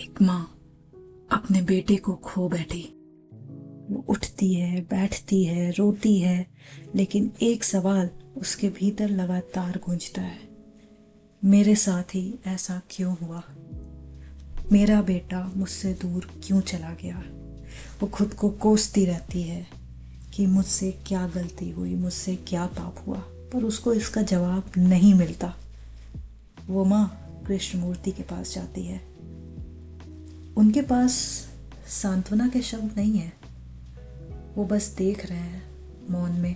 एक माँ अपने बेटे को खो बैठी। वो उठती है, बैठती है, रोती है, लेकिन एक सवाल उसके भीतर लगातार गूंजता है। मेरे साथ ही ऐसा क्यों हुआ? मेरा बेटा मुझसे दूर क्यों चला गया? वो खुद को कोसती रहती है कि मुझसे क्या गलती हुई, मुझसे क्या पाप हुआ, पर उसको इसका जवाब नहीं मिलता। वो माँ कृष्णमूर्ति के पास जाती है। उनके पास सांत्वना के शब्द नहीं है। वो बस देख रहे हैं मौन में।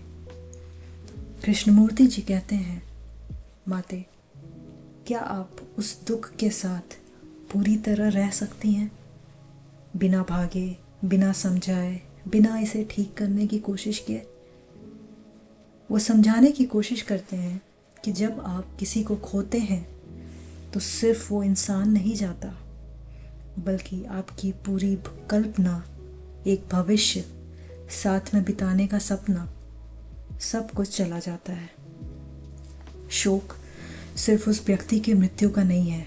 कृष्णमूर्ति जी कहते हैं, माते, क्या आप उस दुख के साथ पूरी तरह रह सकती हैं? बिना भागे, बिना समझाए, बिना इसे ठीक करने की कोशिश किए। वो समझाने की कोशिश करते हैं कि जब आप किसी को खोते हैं तो सिर्फ वो इंसान नहीं जाता, बल्कि आपकी पूरी कल्पना, एक भविष्य, साथ में बिताने का सपना, सब कुछ चला जाता है। शोक सिर्फ उस व्यक्ति की मृत्यु का नहीं है,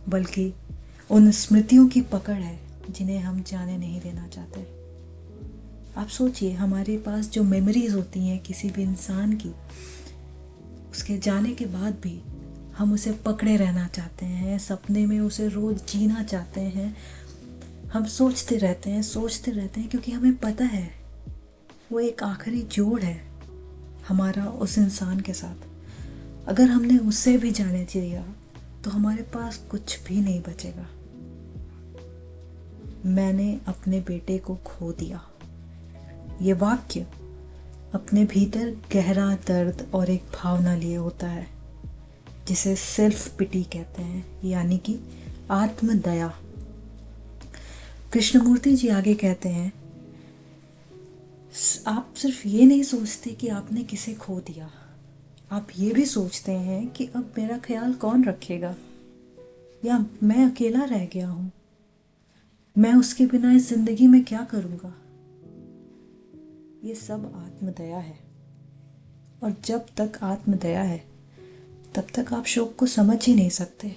बल्कि उन स्मृतियों की पकड़ है जिन्हें हम जाने नहीं देना चाहते। आप सोचिए, हमारे पास जो मेमोरीज होती हैं किसी भी इंसान की, उसके जाने के बाद भी हम उसे पकड़े रहना चाहते हैं, सपने में उसे रोज जीना चाहते हैं। हम सोचते रहते हैं क्योंकि हमें पता है वो एक आखिरी जोड़ है हमारा उस इंसान के साथ। अगर हमने उससे भी जाने दिया तो हमारे पास कुछ भी नहीं बचेगा। मैंने अपने बेटे को खो दिया। ये वाक्य अपने भीतर गहरा दर्द और एक भावना लिए होता है जिसे सेल्फ पिटी कहते हैं, यानी कि आत्मदया। कृष्णमूर्ति जी आगे कहते हैं, आप सिर्फ ये नहीं सोचते कि आपने किसे खो दिया, आप ये भी सोचते हैं कि अब मेरा ख्याल कौन रखेगा, या मैं अकेला रह गया हूँ, मैं उसके बिना इस जिंदगी में क्या करूँगा। ये सब आत्मदया है। और जब तक आत्मदया है तब तक आप शोक को समझ ही नहीं सकते,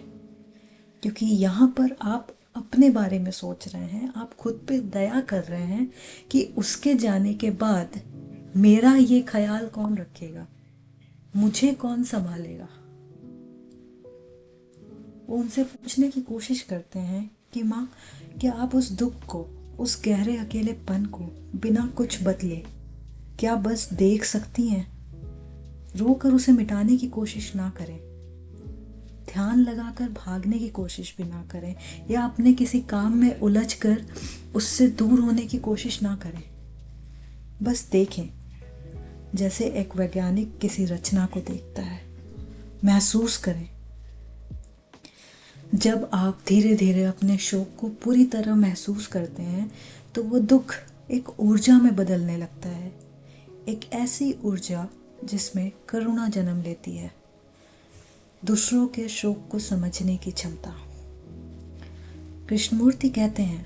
क्योंकि यहाँ पर आप अपने बारे में सोच रहे हैं, आप खुद पे दया कर रहे हैं कि उसके जाने के बाद मेरा ये ख्याल कौन रखेगा, मुझे कौन संभालेगा। वो उनसे पूछने की कोशिश करते हैं कि माँ, क्या आप उस दुख को, उस गहरे अकेलेपन को बिना कुछ बदले क्या बस देख सकती हैं? रोकर उसे मिटाने की कोशिश ना करें, ध्यान लगाकर भागने की कोशिश भी ना करें, या अपने किसी काम में उलझकर उससे दूर होने की कोशिश ना करें। बस देखें, जैसे एक वैज्ञानिक किसी रचना को देखता है। महसूस करें। जब आप धीरे धीरे अपने शोक को पूरी तरह महसूस करते हैं तो वो दुख एक ऊर्जा में बदलने लगता है, एक ऐसी ऊर्जा जिसमें करुणा जन्म लेती है, दूसरों के शोक को समझने की क्षमता। कृष्णमूर्ति कहते हैं,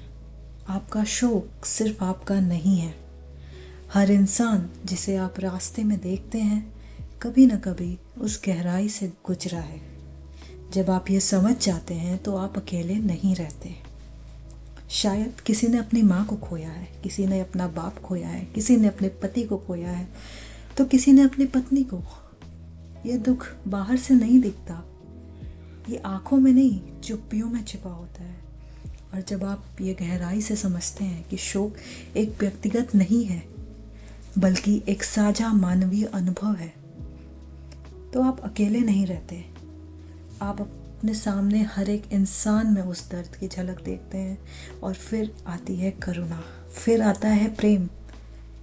आपका शोक सिर्फ आपका नहीं है। हर इंसान जिसे आप रास्ते में देखते हैं कभी न कभी उस गहराई से गुजरा है। जब आप ये समझ जाते हैं तो आप अकेले नहीं रहते। शायद किसी ने अपनी माँ को खोया है, किसी ने अपना बाप खोया है, किसी ने अपने पति को खोया है, तो किसी ने अपनी पत्नी को। ये दुख बाहर से नहीं दिखता, ये आंखों में नहीं, चुप्पियों में छिपा होता है। और जब आप ये गहराई से समझते हैं कि शोक एक व्यक्तिगत नहीं है, बल्कि एक साझा मानवीय अनुभव है, तो आप अकेले नहीं रहते। आप अपने सामने हर एक इंसान में उस दर्द की झलक देखते हैं। और फिर आती है करुणा, फिर आता है प्रेम,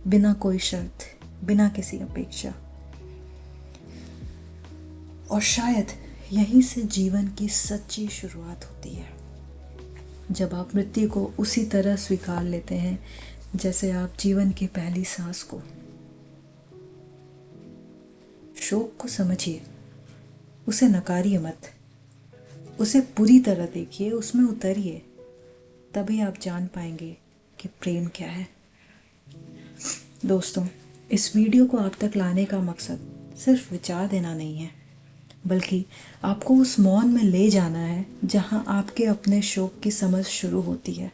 बिना कोई शर्त, बिना किसी अपेक्षा। और शायद यहीं से जीवन की सच्ची शुरुआत होती है, जब आप मृत्यु को उसी तरह स्वीकार लेते हैं जैसे आप जीवन की पहली सांस को। शोक को समझिए, उसे नकारिए मत, उसे पूरी तरह देखिए, उसमें उतरिए, तभी आप जान पाएंगे कि प्रेम क्या है। दोस्तों, इस वीडियो को आप तक लाने का मकसद सिर्फ विचार देना नहीं है, बल्कि आपको उस मौन में ले जाना है जहाँ आपके अपने शोक की समझ शुरू होती है।